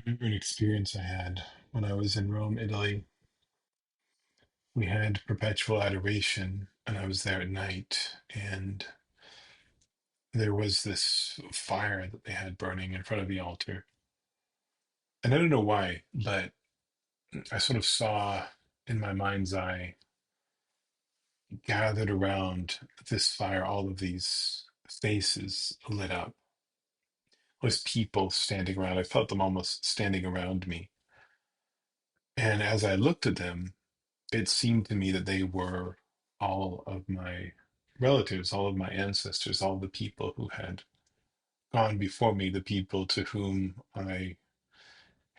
remember an experience I had when I was in Rome, Italy. We had perpetual adoration, and I was there at night, and there was this fire that they had burning in front of the altar. And I don't know why, but I sort of saw in my mind's eye gathered around this fire all of these faces lit up. Was people standing around. I felt them almost standing around me. And as I looked at them, it seemed to me that they were all of my relatives, all of my ancestors, all the people who had gone before me, the people to whom I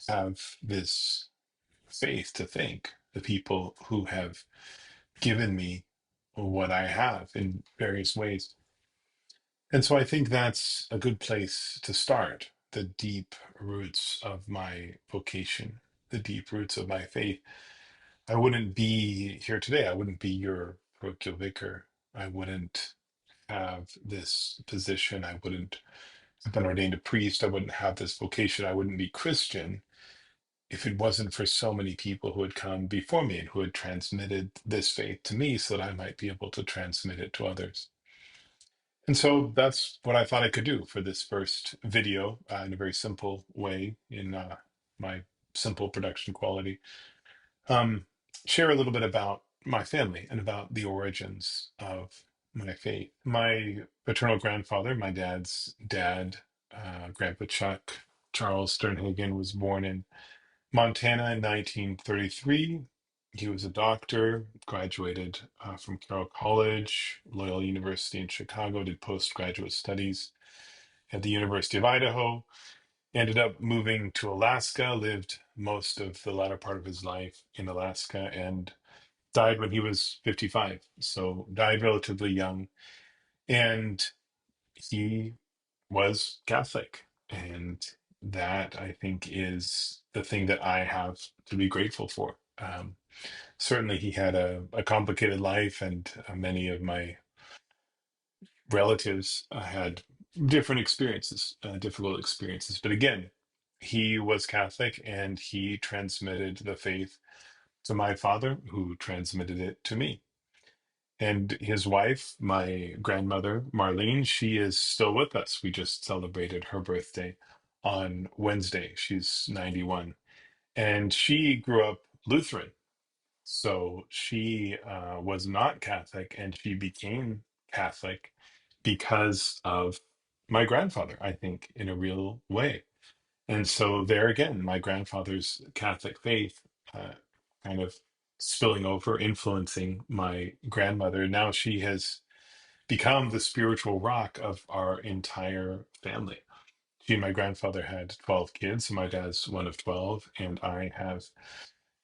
have this faith to thank, the people who have given me what I have in various ways. And so I think that's a good place to start, the deep roots of my vocation, the deep roots of my faith. I wouldn't be here today. I wouldn't be your parochial vicar. I wouldn't have this position. I wouldn't have been ordained a priest. I wouldn't have this vocation. I wouldn't be Christian if it wasn't for so many people who had come before me and who had transmitted this faith to me so that I might be able to transmit it to others. And so that's what I thought I could do for this first video in a very simple way in my simple production quality. um, Share a little bit about my family and about the origins of my faith. My paternal grandfather, my dad's dad, Grandpa Chuck Charles Sternhagen, was born in Montana in 1933. He was a doctor, graduated from Carroll College, Loyola University in Chicago, did postgraduate studies at the University of Idaho, ended up moving to Alaska, lived most of the latter part of his life in Alaska, and died when he was 55. So died relatively young. And he was Catholic. And that, I think, is the thing that I have to be grateful for. Certainly, he had a complicated life, and many of my relatives had different experiences, difficult experiences. But again, he was Catholic and he transmitted the faith to my father, who transmitted it to me. And his wife, my grandmother, Marlene, she is still with us. We just celebrated her birthday on Wednesday. She's 91. And she grew up Lutheran. So she was not Catholic, and she became Catholic because of my grandfather, I think, in a real way. And so there again, my grandfather's Catholic faith kind of spilling over, influencing my grandmother. Now she has become the spiritual rock of our entire family. She and my grandfather had 12 kids. My dad's one of 12, and I have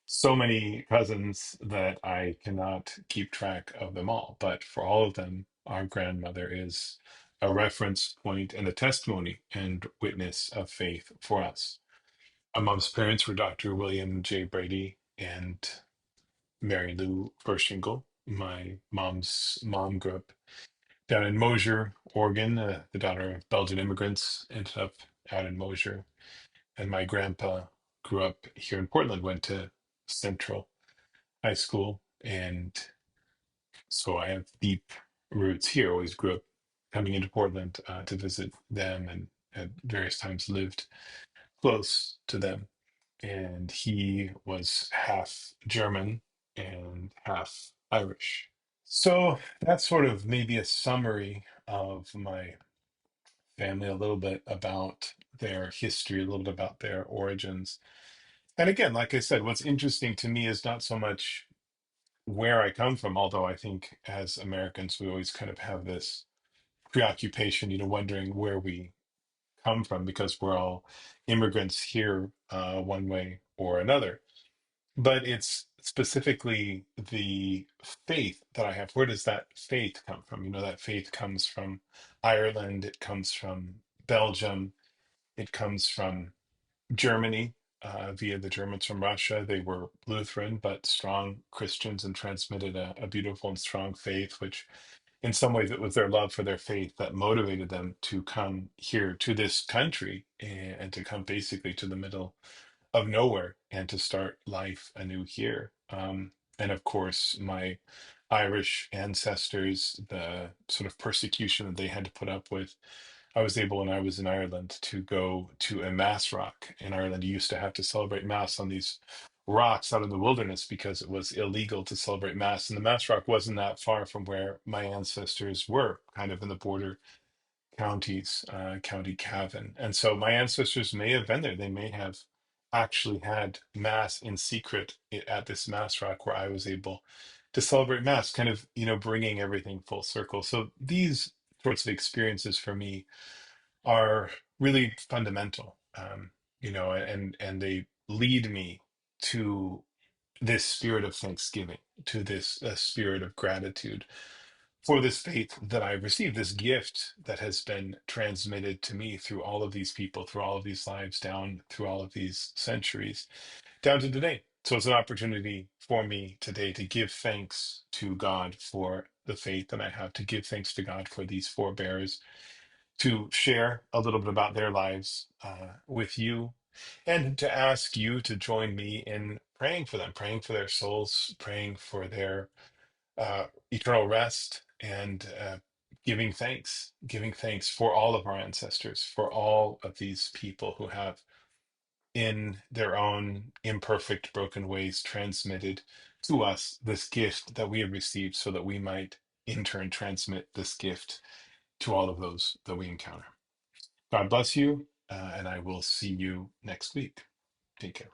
so many cousins that I cannot keep track of them all. But for all of them, our grandmother is a reference point and a testimony and witness of faith for us. My mom's parents were Dr. William J. Brady and Mary Lou Forshingle. My mom's mom grew up down in Mosier, Oregon. The daughter of Belgian immigrants, ended up out in Mosier. And my grandpa grew up here in Portland, went to Central High School. And so I have deep roots here. Always grew up coming into Portland to visit them, and at various times lived close to them. And he was half German and half Irish. So that's sort of maybe a summary of my family, a little bit about their history, a little bit about their origins. And again, like I said, what's interesting to me is not so much where I come from, although I think as Americans, we always kind of have this preoccupation, wondering where we come from because we're all immigrants here, one way or another. But it's specifically the faith that I have. Where does that faith come from? That faith comes from Ireland, it comes from Belgium, it comes from Germany, via the Germans from Russia. They were Lutheran, but strong Christians and transmitted a beautiful and strong faith, which in some ways, it was their love for their faith that motivated them to come here to this country and to come basically to the middle of nowhere and to start life anew here. And of course, my Irish ancestors, the sort of persecution that they had to put up with. I was able, when I was in Ireland, to go to a mass rock. In Ireland, you used to have to celebrate mass on these rocks out in the wilderness because it was illegal to celebrate mass. And the mass rock wasn't that far from where my ancestors were, kind of in the border counties, County Cavan. And so my ancestors may have been there. They may have actually had mass in secret at this mass rock where I was able to celebrate mass, kind of, bringing everything full circle. So these sorts of experiences for me are really fundamental, and they lead me to this spirit of thanksgiving, to this spirit of gratitude for this faith that I received, this gift that has been transmitted to me through all of these people, through all of these lives, down through all of these centuries, down to today. So it's an opportunity for me today to give thanks to God for the faith that I have, to give thanks to God for these forebears, to share a little bit about their lives with you, and to ask you to join me in praying for them, praying for their souls, praying for their eternal rest, and giving thanks for all of our ancestors, for all of these people who have, in their own imperfect, broken ways, transmitted to us this gift that we have received so that we might in turn transmit this gift to all of those that we encounter. God bless you, and I will see you next week. Take care.